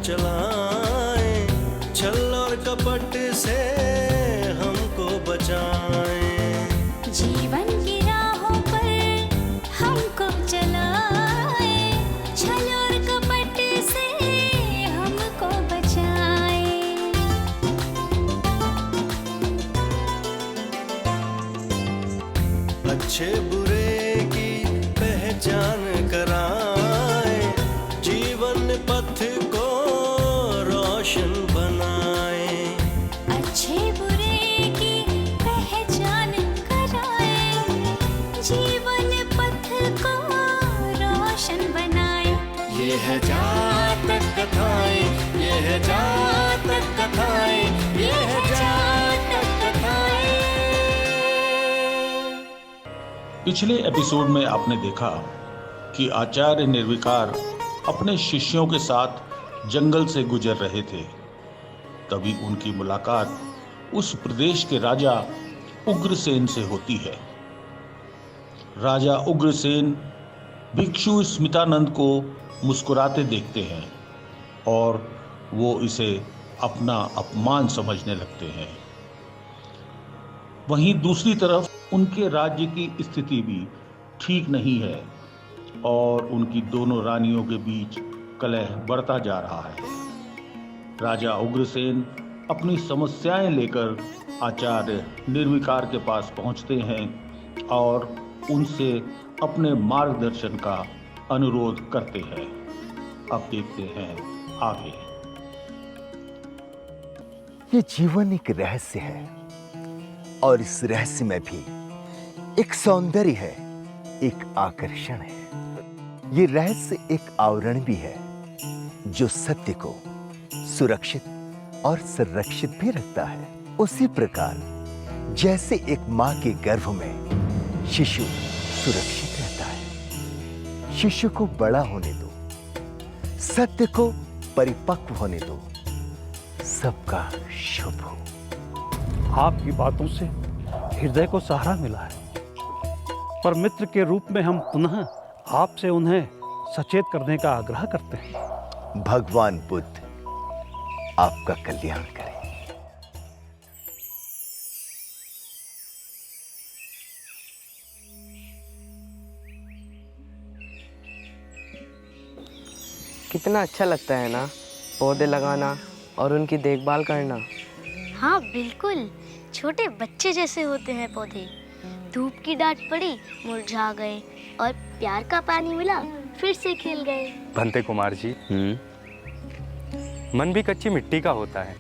चलाएं, छल और कपट से हमको बचाएं। जीवन की राहों पर हमको चलाएं, छल और कपट से हमको बचाएं। अच्छे बुरे की पहचान कराएं, जीवन पथ को रोशन बनाएं। अच्छे बुरे की पहचान कराएं, जीवन पथ को रोशन बनाएं। ये है जातक कथाएं, ये है जातक कथाएं, ये है जातक कथाएं। पिछले एपिसोड में आपने देखा कि आचार्य निर्विकार अपने शिष्यों के साथ जंगल से गुजर रहे थे। तभी उनकी मुलाकात उस प्रदेश के राजा उग्रसेन से होती है। राजा उग्रसेन भिक्षु स्मितानंद को मुस्कुराते देखते हैं और वो इसे अपना अपमान समझने लगते हैं। वहीं दूसरी तरफ उनके राज्य की स्थिति भी ठीक नहीं है और उनकी दोनों रानियों के बीच कलह बढ़ता जा रहा है। राजा उग्रसेन अपनी समस्याएं लेकर आचार्य निर्विकार के पास पहुंचते हैं और उनसे अपने मार्गदर्शन का अनुरोध करते हैं। अब देखते हैं आगे। ये जीवन एक रहस्य है और इस रहस्य में भी एक सौंदर्य है, एक आकर्षण है। ये रहस्य एक आवरण भी है जो सत्य को सुरक्षित और संरक्षित भी रखता है। उसी प्रकार जैसे एक मां के गर्भ में शिशु सुरक्षित रहता है, शिशु को बड़ा होने दो, सत्य को परिपक्व होने दो, सबका शुभ हो। आपकी बातों से हृदय को सहारा मिला है, पर मित्र के रूप में हम पुनः आपसे उन्हें सचेत करने का आग्रह करते हैं। भगवान बुद्ध आपका कल्याण करें। कितना अच्छा लगता है ना पौधे लगाना और उनकी देखभाल करना। हाँ बिल्कुल, छोटे बच्चे जैसे होते हैं पौधे। धूप की डांट पड़ी, मुरझा गए, और प्यार का पानी मिला, फिर से खिल गए। भंते कुमार जी, मन भी कच्ची मिट्टी का होता है।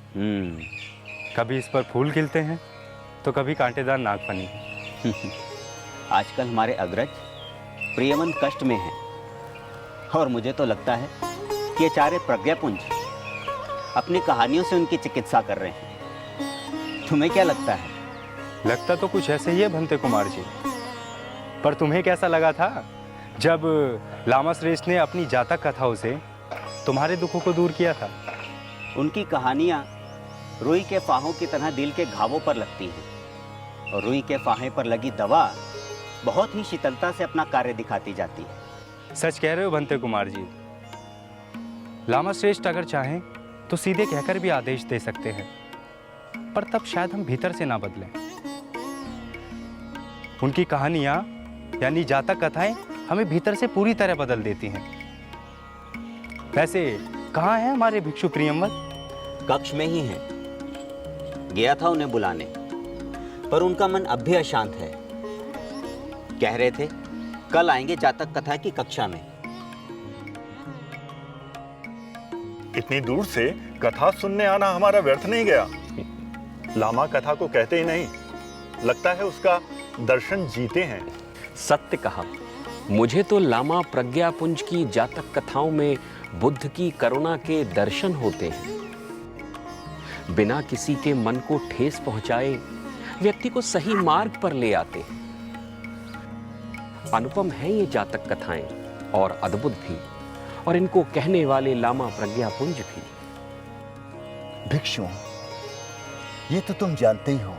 कभी इस पर फूल खिलते हैं तो कभी कांटेदार नागफनी। आजकल हमारे अग्रज प्रियमन कष्ट में हैं और मुझे तो लगता है कि आचार्य प्रज्ञापुंज अपनी कहानियों से उनकी चिकित्सा कर रहे हैं। तुम्हें क्या लगता है? लगता तो कुछ ऐसे ही है भंते कुमार जी, पर तुम्हें कैसा लगा था जब लामा श्रेष्ठ ने अपनी जातक कथाओं से तुम्हारे दुखों को दूर किया था? उनकी कहानियाँ रुई के फाहों की तरह दिल के घावों पर लगती हैं और रुई के फाहे पर लगी दवा बहुत ही शीतलता से अपना कार्य दिखाती जाती है। सच कह रहे हो भंते कुमार जी। लामा श्रेष्ठ अगर चाहें तो सीधे कहकर भी आदेश दे सकते हैं, पर तब शायद हम भीतर से ना बदलें। उनकी कहानियां यानी जातक कथाएं हमें भीतर से पूरी तरह बदल देती हैं। वैसे कहाँ है हमारे भिक्षु प्रियमवत? कक्ष में ही है। गया था उन्हें बुलाने, पर उनका मन अब भी अशांत है। कह रहे थे कल आएंगे जातक कथा की कक्षा में। इतनी दूर से कथा सुनने आना हमारा व्यर्थ नहीं गया। लामा कथा को कहते ही नहीं, लगता है उसका दर्शन जीते हैं। सत्य कहा। मुझे तो लामा प्रज्ञापुंज की जातक कथाओं में बुद्ध की करुणा के दर्शन होते हैं। बिना किसी के मन को ठेस पहुंचाए व्यक्ति को सही मार्ग पर ले आते हैं। अनुपम है ये जातक कथाएं और अद्भुत भी, और इनको कहने वाले लामा प्रज्ञापुंज भी। भिक्षुओं, ये तो तुम जानते ही हो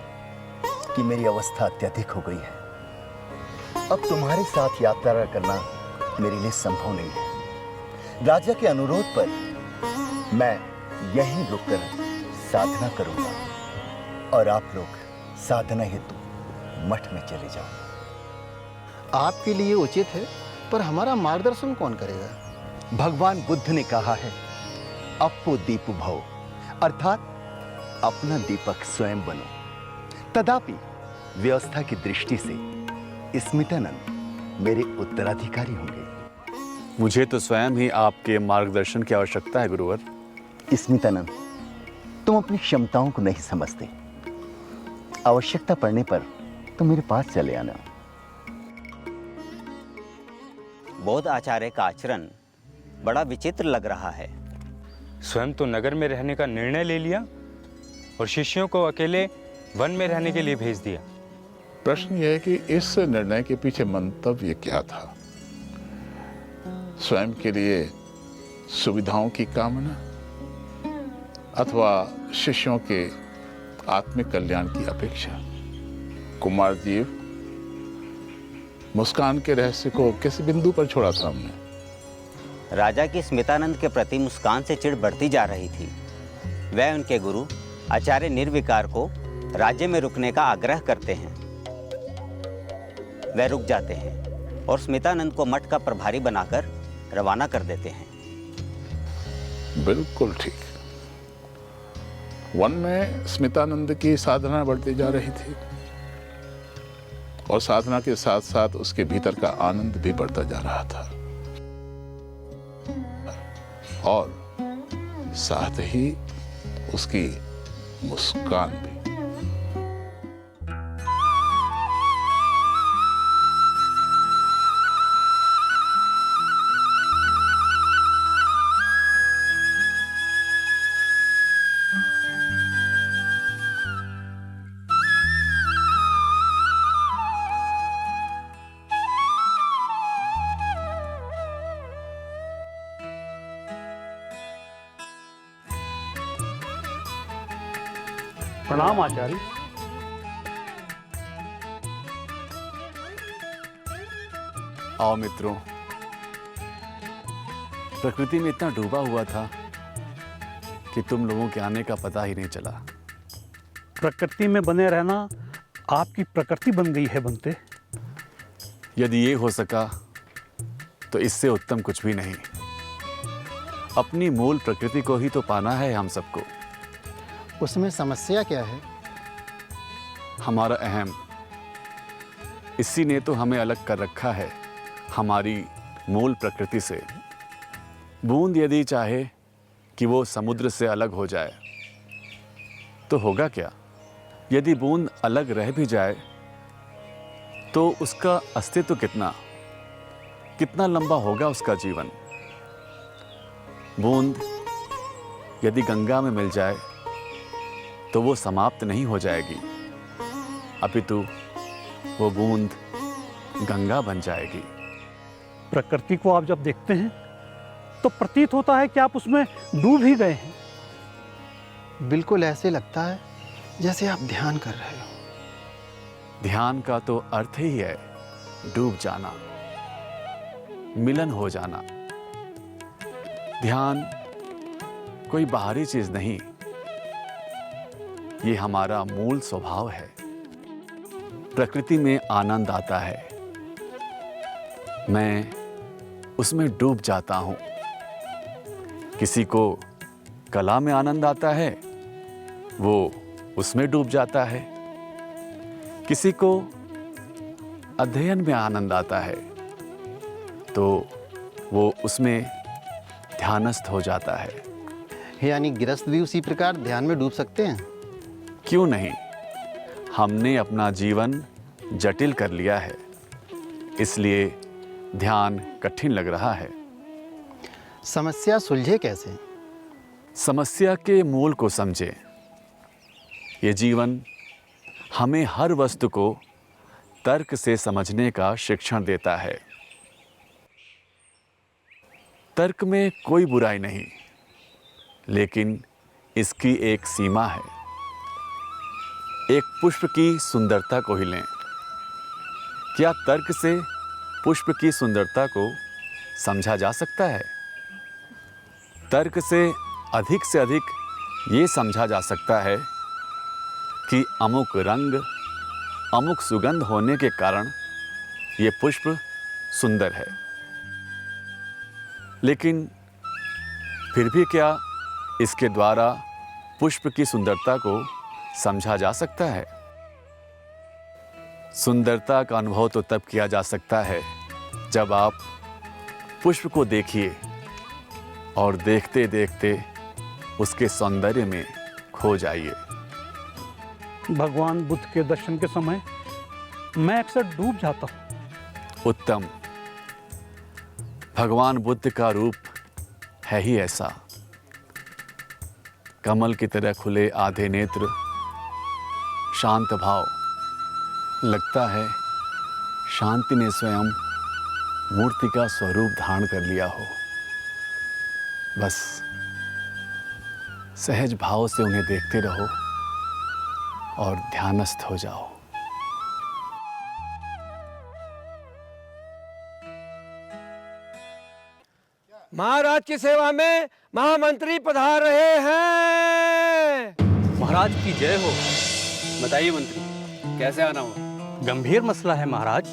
कि मेरी अवस्था अत्यधिक हो गई है। अब तुम्हारे साथ यात्रा करना मेरे लिए संभव नहीं है। राजा के अनुरोध पर मैं यहीं रुककर साधना करूंगा और आप लोग साधना हेतु मठ में चले जाओ। आपके लिए उचित है, पर हमारा मार्गदर्शन कौन करेगा? भगवान बुद्ध ने कहा है, अपो दीप भव, अर्थात अपना दीपक स्वयं बनो। तथापि व्यवस्था की दृष्टि से स्मितानंद मेरे उत्तराधिकारी होंगे। मुझे तो स्वयं ही आपके मार्गदर्शन की आवश्यकता है गुरुवर। स्मितानंद, तुम अपनी क्षमताओं को नहीं समझते। आवश्यकता पड़ने पर तुम मेरे पास चले आना। बौद्ध आचार्य का आचरण बड़ा विचित्र लग रहा है। स्वयं तो नगर में रहने का निर्णय ले लिया और शिष्यों को अकेले वन में रहने के लिए भेज दिया। प्रश्न यह है कि इस निर्णय के पीछे मंतव्य क्या था? स्वयं के लिए सुविधाओं की कामना अथवा शिष्यों के आत्मिक कल्याण की अपेक्षा? कुमार जीव, मुस्कान के रहस्य को किस बिंदु पर छोड़ा था हमने? राजा की स्मितानंद के प्रति मुस्कान से चिढ़ बढ़ती जा रही थी। वह उनके गुरु आचार्य निर्विकार को राज्य में रुकने का आग्रह करते हैं। वह रुक जाते हैं और स्मितानंद को मठ का प्रभारी बनाकर रवाना कर देते हैं। बिल्कुल ठीक। वन में स्मितानंद की साधना बढ़ती जा रही थी और साधना के साथ साथ उसके भीतर का आनंद भी बढ़ता जा रहा था, और साथ ही उसकी मुस्कान भी। प्रणाम आचार्य। आओ मित्रों, प्रकृति में इतना डूबा हुआ था कि तुम लोगों के आने का पता ही नहीं चला। प्रकृति में बने रहना आपकी प्रकृति बन गई है बनते। यदि ये हो सका तो इससे उत्तम कुछ भी नहीं। अपनी मूल प्रकृति को ही तो पाना है हम सबको। उसमें समस्या क्या है? हमारा अहम, इसी ने तो हमें अलग कर रखा है हमारी मूल प्रकृति से। बूंद यदि चाहे कि वो समुद्र से अलग हो जाए तो होगा क्या? यदि बूंद अलग रह भी जाए तो उसका अस्तित्व कितना लंबा होगा उसका जीवन। बूंद यदि गंगा में मिल जाए तो वो समाप्त नहीं हो जाएगी, अपितु वो बूंद गंगा बन जाएगी। प्रकृति को आप जब देखते हैं तो प्रतीत होता है कि आप उसमें डूब ही गए हैं। बिल्कुल ऐसे लगता है जैसे आप ध्यान कर रहे हो। ध्यान का तो अर्थ ही है डूब जाना, मिलन हो जाना। ध्यान कोई बाहरी चीज नहीं, ये हमारा मूल स्वभाव है। प्रकृति में आनंद आता है, मैं उसमें डूब जाता हूं। किसी को कला में आनंद आता है, वो उसमें डूब जाता है। किसी को अध्ययन में आनंद आता है तो वो उसमें ध्यानस्थ हो जाता है। यानी गृहस्थ भी उसी प्रकार ध्यान में डूब सकते हैं? क्यों नहीं? हमने अपना जीवन जटिल कर लिया है, इसलिए ध्यान कठिन लग रहा है। समस्या सुलझे कैसे? समस्या के मूल को समझे। ये जीवन हमें हर वस्तु को तर्क से समझने का शिक्षण देता है। तर्क में कोई बुराई नहीं, लेकिन इसकी एक सीमा है। एक पुष्प की सुंदरता को ही लें। क्या तर्क से पुष्प की सुंदरता को समझा जा सकता है? तर्क से अधिक से अधिक ये समझा जा सकता है कि अमुक रंग, अमुक सुगंध होने के कारण ये पुष्प सुंदर है। लेकिन फिर भी क्या इसके द्वारा पुष्प की सुंदरता को समझा जा सकता है? सुंदरता का अनुभव तो तब किया जा सकता है जब आप पुष्प को देखिए और देखते देखते उसके सौंदर्य में खो जाइए। भगवान बुद्ध के दर्शन के समय मैं अक्सर डूब जाता हूँ। उत्तम। भगवान बुद्ध का रूप है ही ऐसा। कमल की तरह खुले आधे नेत्र, शांत भाव। लगता है शांति ने स्वयं मूर्ति का स्वरूप धारण कर लिया हो। बस सहज भाव से उन्हें देखते रहो और ध्यानस्थ हो जाओ। महाराज की सेवा में महामंत्री पधार रहे हैं। महाराज की जय हो। बताइए मंत्री, कैसे आना हुआ? गंभीर मसला है महाराज।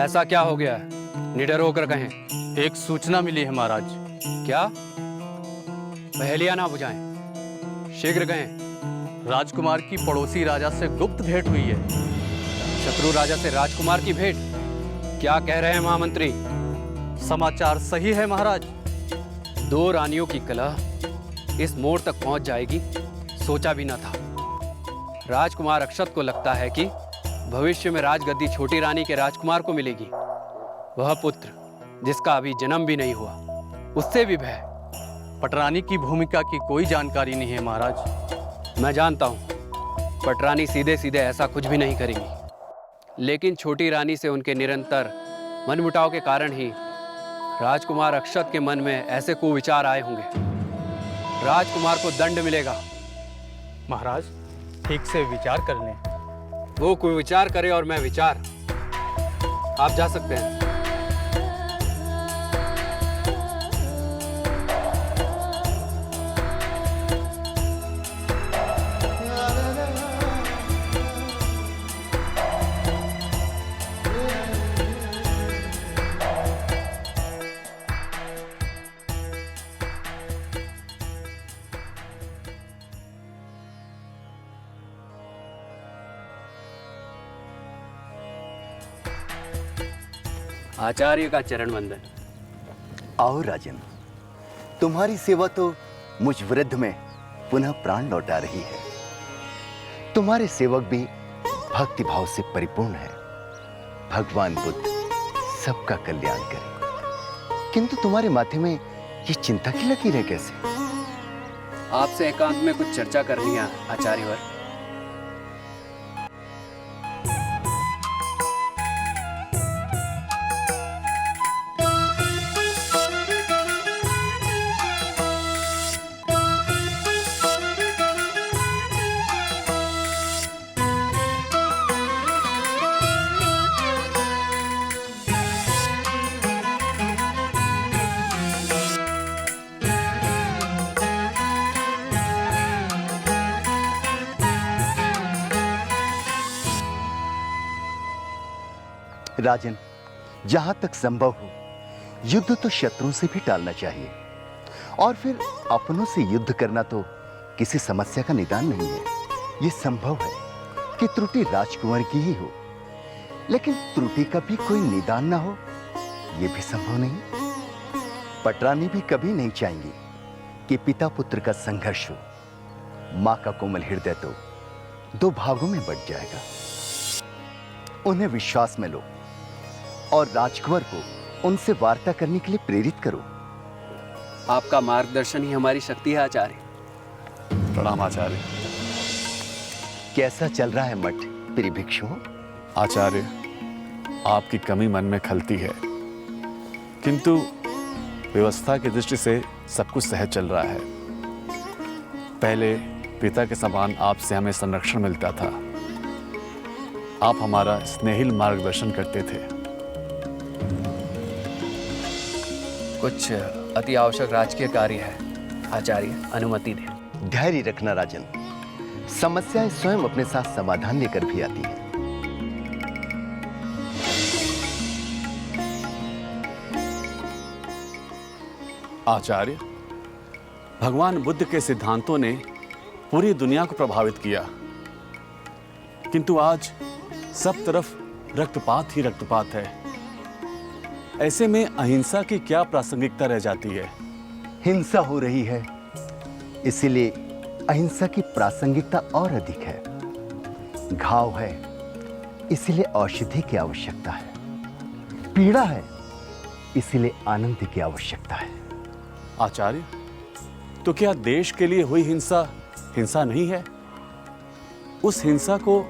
ऐसा क्या हो गया है? निडर होकर कहें। एक सूचना मिली है महाराज। क्या? पहेलियां ना बुझाएं, शीघ्र कहें। राजकुमार की पड़ोसी राजा से गुप्त भेंट हुई है। शत्रु राजा से राजकुमार की भेंट? क्या कह रहे हैं महामंत्री? समाचार सही है महाराज। 2 रानियों की कलह इस मोड़ तक पहुंच जाएगी, सोचा भी न था। राजकुमार अक्षत को लगता है कि भविष्य में राजगद्दी छोटी रानी के राजकुमार को मिलेगी। वह पुत्र जिसका अभी जन्म भी नहीं हुआ, उससे भी भय। पटरानी की भूमिका की कोई जानकारी नहीं है महाराज। मैं जानता हूँ पटरानी सीधे सीधे ऐसा कुछ भी नहीं करेंगी, लेकिन छोटी रानी से उनके निरंतर मनमुटाव के कारण ही राजकुमार अक्षत के मन में ऐसे कुविचार आए होंगे। राजकुमार को दंड मिलेगा। महाराज ठीक से विचार कर लें। वो कोई विचार करे और मैं विचार। आप जा सकते हैं। आचार्य का चरण वंदन। आओ राजन, तुम्हारी सेवा तो मुझ वृद्ध में पुनः प्राण लौटा रही है। तुम्हारे सेवक भी भक्ति भाव से परिपूर्ण है। भगवान बुद्ध सबका कल्याण करे। किंतु तुम्हारे माथे में ये चिंता की लकीर है कैसे? आपसे एकांत में कुछ चर्चा करनी है आचार्यवर। राजन, जहां तक संभव हो युद्ध तो शत्रुओं से भी टालना चाहिए, और फिर अपनों से युद्ध करना तो किसी समस्या का निदान नहीं है। यह संभव है कि त्रुटि राजकुमार की ही हो, लेकिन त्रुटि का भी कोई निदान ना हो, यह भी संभव नहीं। पटरानी भी कभी नहीं चाहेंगी कि पिता पुत्र का संघर्ष हो। मां का कोमल हृदय तो 2 भागों में बंट जाएगा। उन्हें विश्वास में लो और राजकुमार को उनसे वार्ता करने के लिए प्रेरित करो। आपका मार्गदर्शन ही हमारी शक्ति है आचार्य। प्रणाम आचार्य। कैसा चल रहा है मठ प्रिय भिक्षु? आचार्य, आपकी कमी मन में खलती है, किंतु व्यवस्था की दृष्टि से सब कुछ सहज चल रहा है। पहले पिता के समान आपसे हमें संरक्षण मिलता था। आप हमारा स्नेहिल मार्गदर्शन करते थे। कुछ अति आवश्यक राजकीय कार्य है, आचार्य अनुमति दें। धैर्य रखना राजन, समस्याएं स्वयं अपने साथ समाधान लेकर भी आती हैं। आचार्य, भगवान बुद्ध के सिद्धांतों ने पूरी दुनिया को प्रभावित किया, किंतु आज सब तरफ रक्तपात ही रक्तपात है। ऐसे में अहिंसा की क्या प्रासंगिकता रह जाती है? हिंसा हो रही है, इसीलिए अहिंसा की प्रासंगिकता और अधिक है। घाव है, इसीलिए औषधि की आवश्यकता है। पीड़ा है, इसीलिए आनंद की आवश्यकता है। आचार्य, तो क्या देश के लिए हुई हिंसा हिंसा नहीं है? उस हिंसा को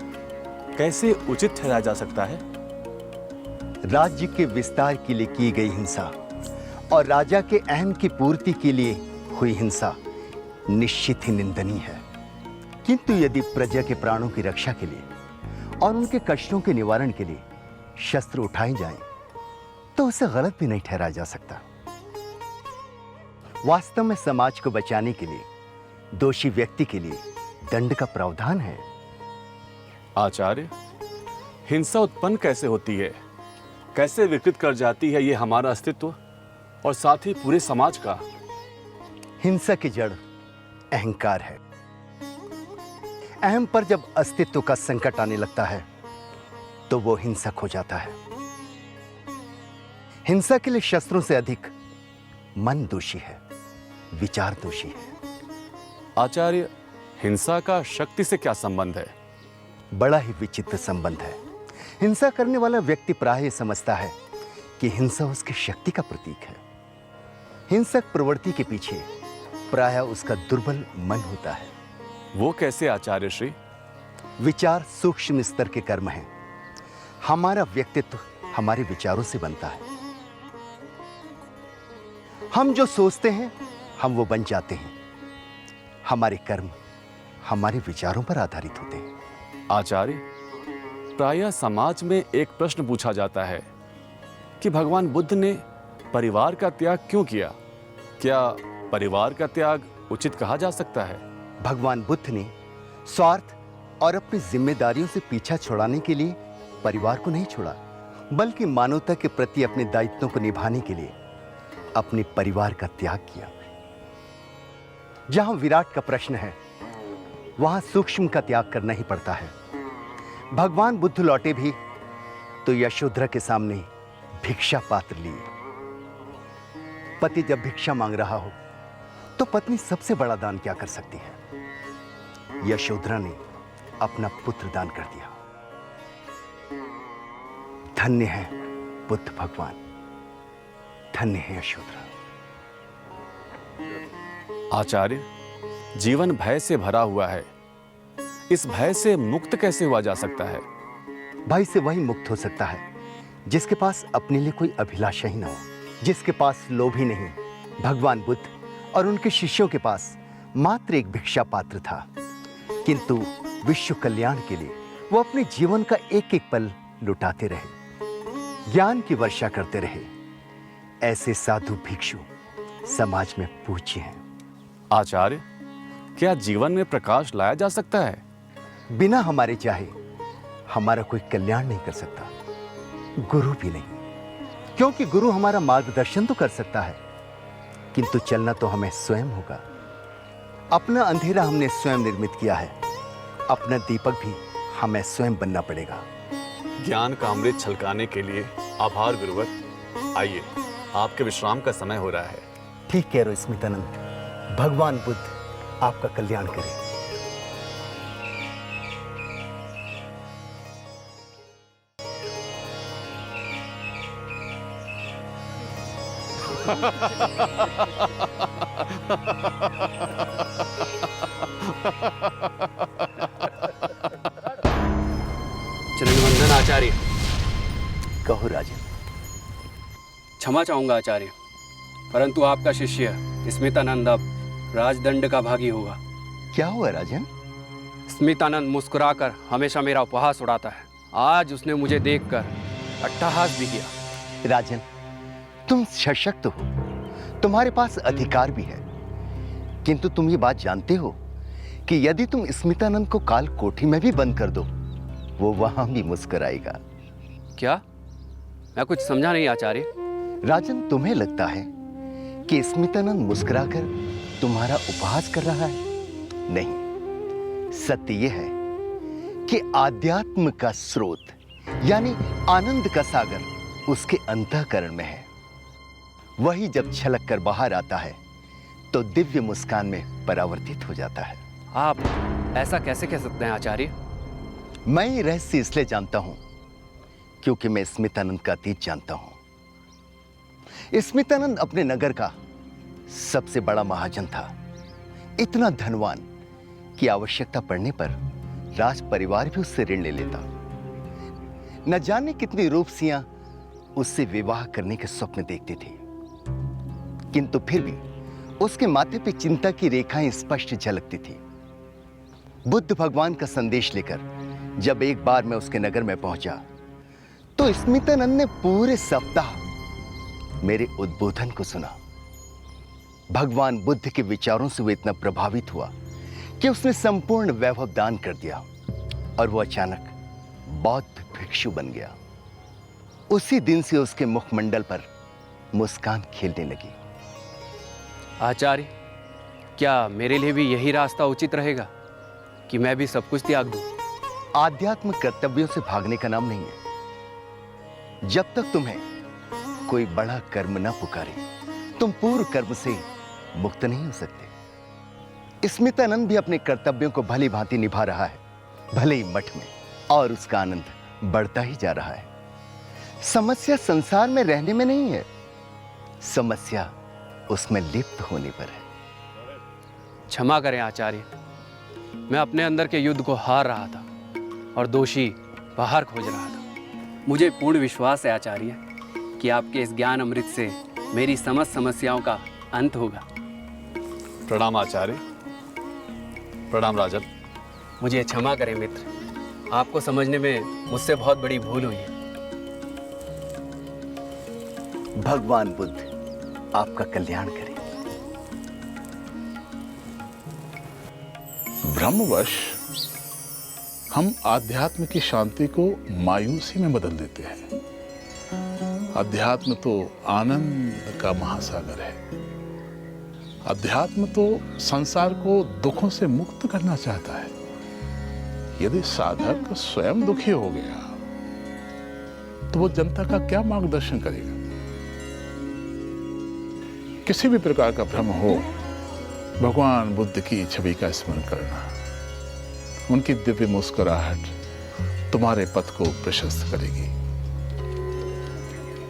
कैसे उचित ठहराया जा सकता है? राज्य के विस्तार के लिए की गई हिंसा और राजा के अहम की पूर्ति के लिए हुई हिंसा निश्चित ही निंदनीय है। किंतु यदि प्रजा के प्राणों की रक्षा के लिए और उनके कष्टों के निवारण के लिए शस्त्र उठाए जाएं, तो उसे गलत भी नहीं ठहराया जा सकता। वास्तव में समाज को बचाने के लिए दोषी व्यक्ति के लिए दंड का प्रावधान है। आचार्य, हिंसा उत्पन्न कैसे होती है, कैसे विकृत कर जाती है ये हमारा अस्तित्व और साथ ही पूरे समाज का? हिंसा की जड़ अहंकार है। अहम पर जब अस्तित्व का संकट आने लगता है तो वो हिंसक हो जाता है। हिंसा के लिए शस्त्रों से अधिक मन दोषी है, विचार दोषी है। आचार्य, हिंसा का शक्ति से क्या संबंध है? बड़ा ही विचित्र संबंध है। हिंसा करने वाला व्यक्ति प्रायः समझता है कि हिंसा उसकी शक्ति का प्रतीक है। हिंसक प्रवृत्ति के पीछे प्रायः उसका दुर्बल मन होता है। वो कैसे आचार्य श्री? विचार सूक्ष्म स्तर के कर्म हैं। हमारा व्यक्तित्व हमारे विचारों से बनता है। हम जो सोचते हैं हम वो बन जाते हैं। हमारे कर्म हमारे विचारों पर आधारित होते हैं। आचार्य, प्रायः समाज में एक प्रश्न पूछा जाता है कि भगवान बुद्ध ने परिवार का त्याग क्यों किया? क्या परिवार का त्याग उचित कहा जा सकता है? भगवान बुद्ध ने स्वार्थ और अपनी जिम्मेदारियों से पीछा छुड़ाने के लिए परिवार को नहीं छोड़ा, बल्कि मानवता के प्रति अपने दायित्वों को निभाने के लिए अपने परिवार का त्याग किया। जहां विराट का प्रश्न है, वहां सूक्ष्म का त्याग करना ही पड़ता है। भगवान बुद्ध लौटे भी तो यशोधरा के सामने भिक्षा पात्र लिए। पति जब भिक्षा मांग रहा हो तो पत्नी सबसे बड़ा दान क्या कर सकती है? यशोधरा ने अपना पुत्र दान कर दिया। धन्य है बुद्ध भगवान, धन्य है यशोधरा। आचार्य, जीवन भय से भरा हुआ है। इस भय से मुक्त कैसे हुआ जा सकता है? भय से वही मुक्त हो सकता है जिसके पास अपने लिए कोई अभिलाषा ही ना हो, जिसके पास लोभ ही नहीं। भगवान बुद्ध और उनके शिष्यों के पास मात्र एक भिक्षा पात्र था, किंतु विश्व कल्याण के लिए वो अपने जीवन का एक एक पल लुटाते रहे, ज्ञान की वर्षा करते रहे। ऐसे साधु भिक्षु समाज में पूज्य हैं। आचार्य, क्या जीवन में प्रकाश लाया जा सकता है? बिना हमारे चाहे हमारा कोई कल्याण नहीं कर सकता, गुरु भी नहीं। क्योंकि गुरु हमारा मार्गदर्शन तो कर सकता है, किंतु चलना तो हमें स्वयं होगा। अपना अंधेरा हमने स्वयं निर्मित किया है, अपना दीपक भी हमें स्वयं बनना पड़ेगा। ज्ञान का अमृत छलकाने के लिए आभार गुरुवर। आइए, आपके विश्राम का समय हो रहा है। ठीक कह रहे हो स्मितानंद। भगवान बुद्ध आपका कल्याण करे। चरणवंदन आचार्य। कहो राजन। क्षमा चाहूंगा आचार्य, परंतु आपका शिष्य स्मितानंद अब राजदंड का भागी होगा। क्या हुआ राजन? स्मितानंद मुस्कुराकर हमेशा मेरा उपहास उड़ाता है। आज उसने मुझे देखकर अट्टहास भी किया। राजन, तुम सशक्त हो, तुम्हारे पास अधिकार भी है, किंतु तुम ये बात जानते हो कि यदि तुम स्मितानंद को काल कोठी में भी बंद कर दो, वो वहां भी मुस्कुराएगा। क्या? मैं कुछ समझा नहीं आचार्य। राजन, तुम्हें लगता है कि स्मितानंद मुस्कुराकर तुम्हारा उपहास कर रहा है? नहीं, सत्य यह है कि आध्यात्म का स्रोत यानी आनंद का सागर उसके अंतःकरण में है। वही जब छलक कर बाहर आता है तो दिव्य मुस्कान में परावर्तित हो जाता है। आप ऐसा कैसे कह सकते हैं आचार्य? मैं ये रहस्य इसलिए जानता हूं क्योंकि मैं स्मितानंद का अतीत जानता हूं। स्मितानंद अपने नगर का सबसे बड़ा महाजन था, इतना धनवान कि आवश्यकता पड़ने पर राज परिवार भी उससे ऋण ले लेता। न जाने कितनी रूपसियां उससे विवाह करने के स्वप्न देखती थी, किंतु फिर भी उसके माथे पे चिंता की रेखाएं स्पष्ट झलकती थी। बुद्ध भगवान का संदेश लेकर जब एक बार मैं उसके नगर में पहुंचा तो स्मितानंद ने पूरे सप्ताह मेरे उद्बोधन को सुना। भगवान बुद्ध के विचारों से वो इतना प्रभावित हुआ कि उसने संपूर्ण वैभव दान कर दिया और वो अचानक बौद्ध भिक्षु बन गया। उसी दिन से उसके मुखमंडल पर मुस्कान खिलने लगी। आचार्य, क्या मेरे लिए भी यही रास्ता उचित रहेगा कि मैं भी सब कुछ त्याग दूं? आध्यात्म कर्तव्यों से भागने का नाम नहीं है। जब तक तुम्हें कोई बड़ा कर्म न पुकारे, तुम पूर्व कर्म से मुक्त नहीं हो सकते। स्मितानंद भी अपने कर्तव्यों को भली भांति निभा रहा है, भले ही मठ में, और उसका आनंद बढ़ता ही जा रहा है। समस्या संसार में रहने में नहीं है, समस्या उसमें लिप्त होने पर है। क्षमा करें आचार्य, मैं अपने अंदर के युद्ध को हार रहा था और दोषी बाहर खोज रहा था। मुझे पूर्ण विश्वास है आचार्य कि आपके इस ज्ञान अमृत से मेरी समस्त समस्याओं का अंत होगा। प्रणाम आचार्य। प्रणाम राजन। मुझे क्षमा करें मित्र, आपको समझने में मुझसे बहुत बड़ी भूल हुई है। भगवान बुद्ध आपका कल्याण करे। भ्रमवश हम आध्यात्म की शांति को मायूसी में बदल देते हैं। अध्यात्म तो आनंद का महासागर है। अध्यात्म तो संसार को दुखों से मुक्त करना चाहता है। यदि साधक स्वयं दुखी हो गया तो वो जनता का क्या मार्गदर्शन करेगा? किसी भी प्रकार का भ्रम हो, भगवान बुद्ध की छवि का स्मरण करना, उनकी दिव्य मुस्कुराहट तुम्हारे पथ को प्रशस्त करेगी।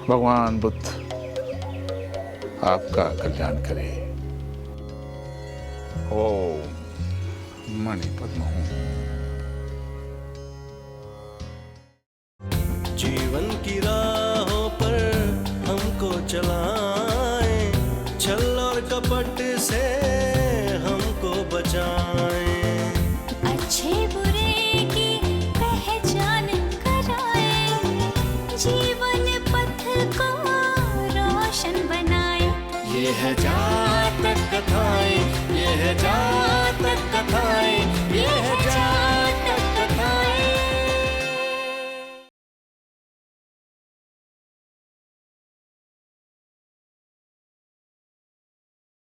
भगवान बुद्ध आपका कल्याण करे। ओम मणि पद्म हूं। जीवन की राहों पर हमको चलाएं, छल और कपट से